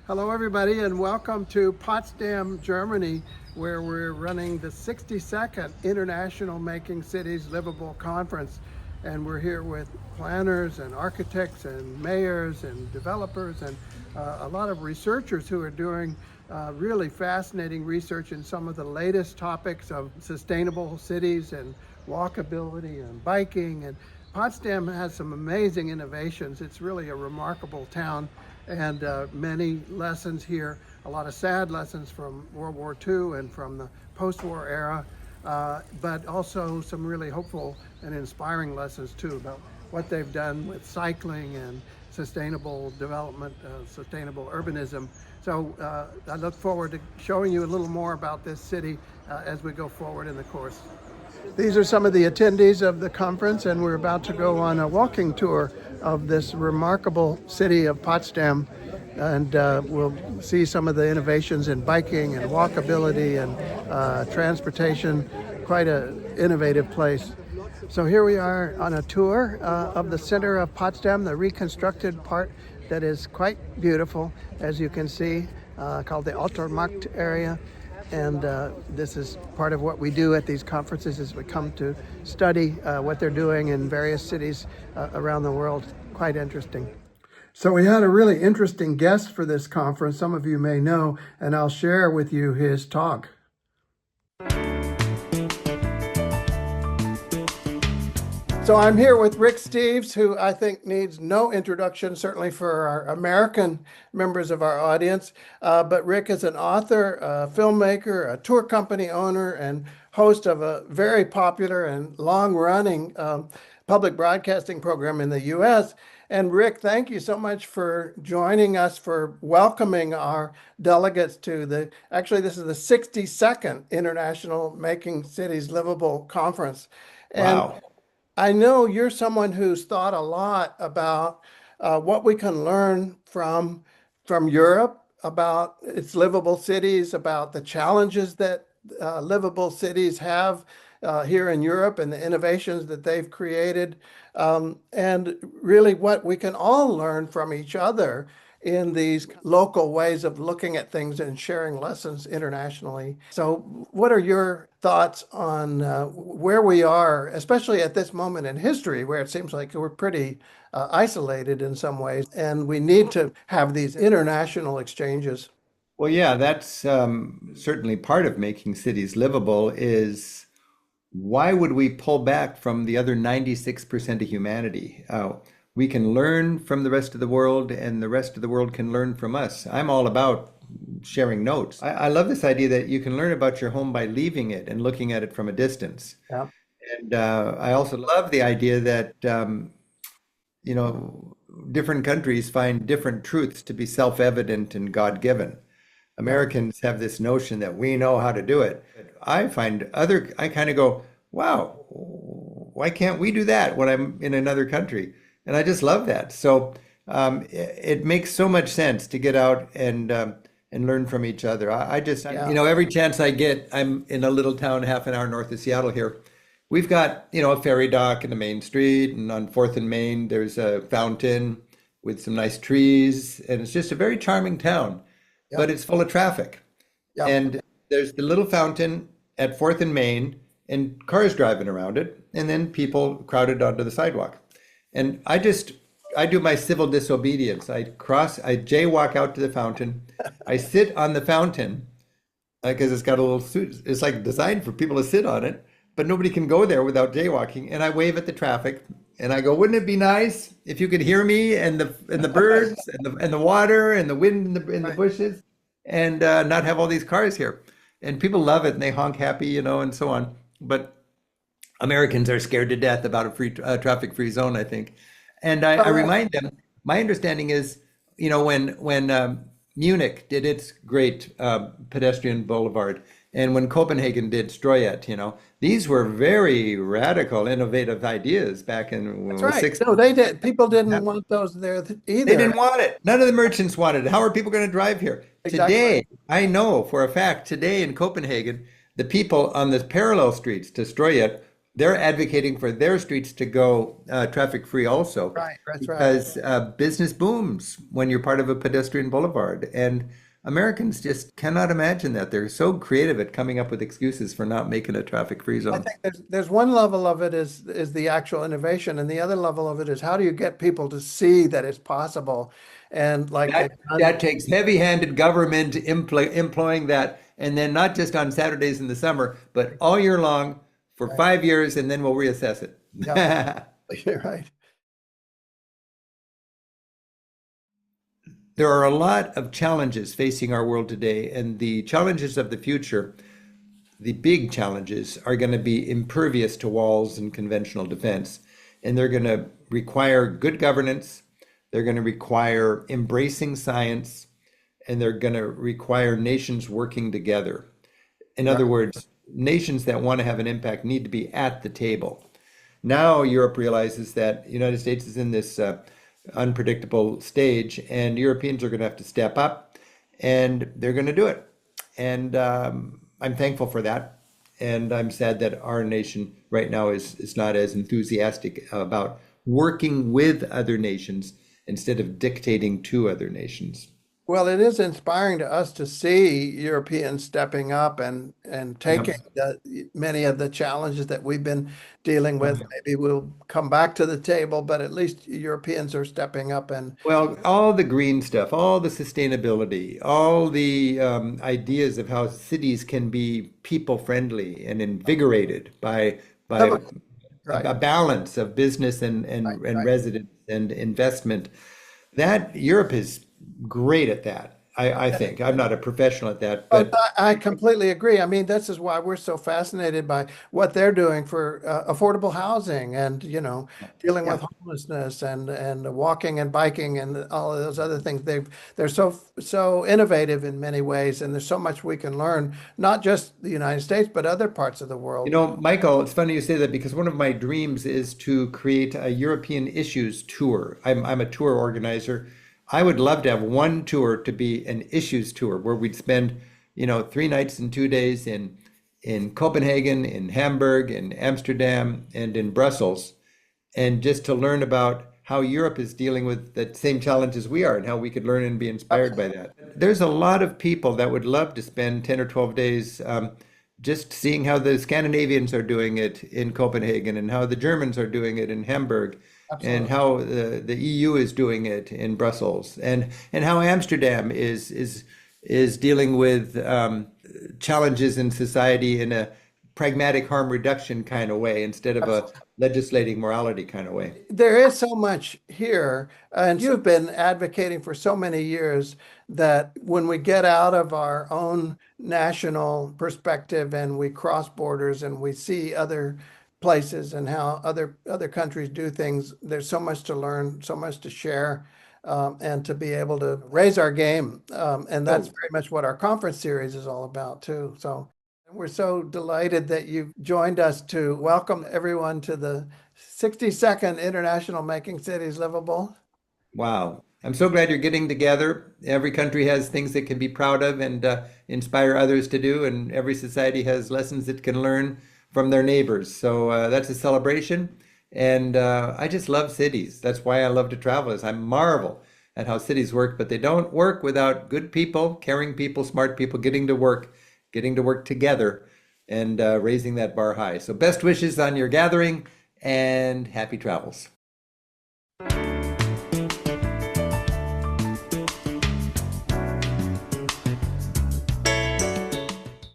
Hello, everybody, and welcome to Potsdam, Germany, where we're running the 62nd International Making Cities Livable Conference. And we're here with planners and architects and mayors and developers and a lot of researchers who are doing really fascinating research in some of the latest topics of sustainable cities and walkability and biking. And Potsdam has some amazing innovations. It's really a remarkable town, and many lessons here, a lot of sad lessons from World War II and from the post-war era, but also some really hopeful and inspiring lessons too about what they've done with cycling and sustainable development, sustainable urbanism. So I look forward to showing you a little more about this city as we go forward in the course. These are some of the attendees of the conference, and we're about to go on a walking tour of this remarkable city of Potsdam, and we'll see some of the innovations in biking and walkability and transportation. Quite an innovative place. So here we are on a tour of the center of Potsdam, the reconstructed part that is quite beautiful, as you can see, called the Altermarkt area. And this is part of what we do at these conferences, is we come to study what they're doing in various cities around the world. Quite interesting. So we had a really interesting guest for this conference, some of you may know, and I'll share with you his talk. So I'm here with Rick Steves, who I think needs no introduction, certainly for our American members of our audience. But Rick is an author, a filmmaker, a tour company owner, and host of a very popular and long-running public broadcasting program in the U.S. And Rick, thank you so much for joining us, for welcoming our delegates to actually this is the 62nd International Making Cities Livable Conference. And Wow. I know you're someone who's thought a lot about what we can learn from Europe, about its livable cities, about the challenges that livable cities have here in Europe and the innovations that they've created, and really what we can all learn from each other in these local ways of looking at things and sharing lessons internationally. So what are your thoughts on where we are, especially at this moment in history, where it seems like we're pretty isolated in some ways, and we need to have these international exchanges? Well, yeah, that's certainly part of making cities livable is why would we pull back from the other 96% of humanity? We can learn from the rest of the world, and the rest of the world can learn from us. I'm all about sharing notes. I love this idea that you can learn about your home by leaving it and looking at it from a distance. Yeah. And I also love the idea that, you know, different countries find different truths to be self-evident and God-given. Americans have this notion that we know how to do it. I kind of go, wow, why can't we do that when I'm in another country? And I just love that. So it makes so much sense to get out and learn from each other. Yeah. You know, every chance I get, I'm in a little town half an hour north of Seattle here. We've got, you know, a ferry dock in the main street, and on 4th and Main, there's a fountain with some nice trees, and it's just a very charming town, Yeah. but it's full of traffic. Yeah. And there's the little fountain at 4th and Main, and cars driving around it, and then people crowded onto the sidewalk. And I do my civil disobedience. I jaywalk out to the fountain. I sit on the fountain because it's got a little suit. It's like designed for people to sit on it, but nobody can go there without jaywalking. And I wave at the traffic, and I go, "Wouldn't it be nice if you could hear me and the birds and the water and the wind in the bushes, and not have all these cars here?" And people love it, and they honk happy, you know, and so on. But Americans are scared to death about a free traffic-free zone, I think. And I remind them, my understanding is, you know, when Munich did its great pedestrian boulevard, and when Copenhagen did Strøget, you know, these were very radical, innovative ideas back in That's the right. 60s. No, they did. People didn't want those there either. They didn't want it. None of the merchants wanted it. How are people going to drive here? Exactly. Today, I know for a fact, today in Copenhagen, the people on the parallel streets to Strøget they're advocating for their streets to go traffic free also, Right, that's right. because business booms when you're part of a pedestrian boulevard. And Americans just cannot imagine that. They're so creative at coming up with excuses for not making a traffic free I zone. think there's one level of it is the actual innovation, and the other level of it is how do you get people to see that it's possible, and like they've That done. takes heavy-handed government employing that, and then not just on Saturdays in the summer, but all year long for Right. 5 years, and then we'll reassess Yep. it. You're right. There are a lot of challenges facing our world today, and the challenges of the future, the big challenges, are going to be impervious to walls and conventional defense. And they're going to require good governance, they're going to require embracing science, and they're going to require nations working together. In Right. other words, nations that want to have an impact need to be at the table. Now Europe realizes that the United States is in this unpredictable stage, and Europeans are going to have to step up, and they're going to do it. And I'm thankful for that. And I'm sad that our nation right now is not as enthusiastic about working with other nations instead of dictating to other nations. Well, it is inspiring to us to see Europeans stepping up and taking Yep. many of the challenges that we've been dealing with. Maybe we'll come back to the table, but at least Europeans are stepping up and Well, all the green stuff, all the sustainability, all the ideas of how cities can be people friendly and invigorated by right, a balance of business right, and right. residence and investment. That Europe is great at that. I think. I'm not a professional at that, Oh, but I completely agree. I mean, this is why we're so fascinated by what they're doing for affordable housing and, dealing with yeah. homelessness and walking and biking and all of those other things. They're so innovative in many ways, and there's so much we can learn, not just the United States, but other parts of the world. Michael, it's funny you say that because one of my dreams is to create a European issues tour. I'm a tour organizer. I would love to have one tour to be an issues tour where we'd spend, 3 nights and 2 days in Copenhagen, in Hamburg, in Amsterdam, and in Brussels, and just to learn about how Europe is dealing with the same challenges we are and how we could learn and be inspired by that. There's a lot of people that would love to spend 10 or 12 days just seeing how the Scandinavians are doing it in Copenhagen and how the Germans are doing it in Hamburg and Absolutely. how the EU is doing it in Brussels and how Amsterdam is dealing with challenges in society in a pragmatic harm reduction kind of way instead of a legislating morality kind of way. There is so much here, and you've been advocating for so many years that when we get out of our own national perspective and we cross borders and we see other places and how other countries do things, there's so much to learn, so much to share, and to be able to raise our game. And that's So, very much what our conference series is all about too. So we're so delighted that you've joined us to welcome everyone to the 62nd International Making Cities Livable. wow. I'm so glad you're getting together. Every country has things it can be proud of and inspire others to do, and every society has lessons it can learn from their neighbors. So that's a celebration. And I just love cities. That's why I love to travel, is I marvel at how cities work, but they don't work without good people, caring people, smart people getting to work together and raising that bar high. So best wishes on your gathering and happy travels.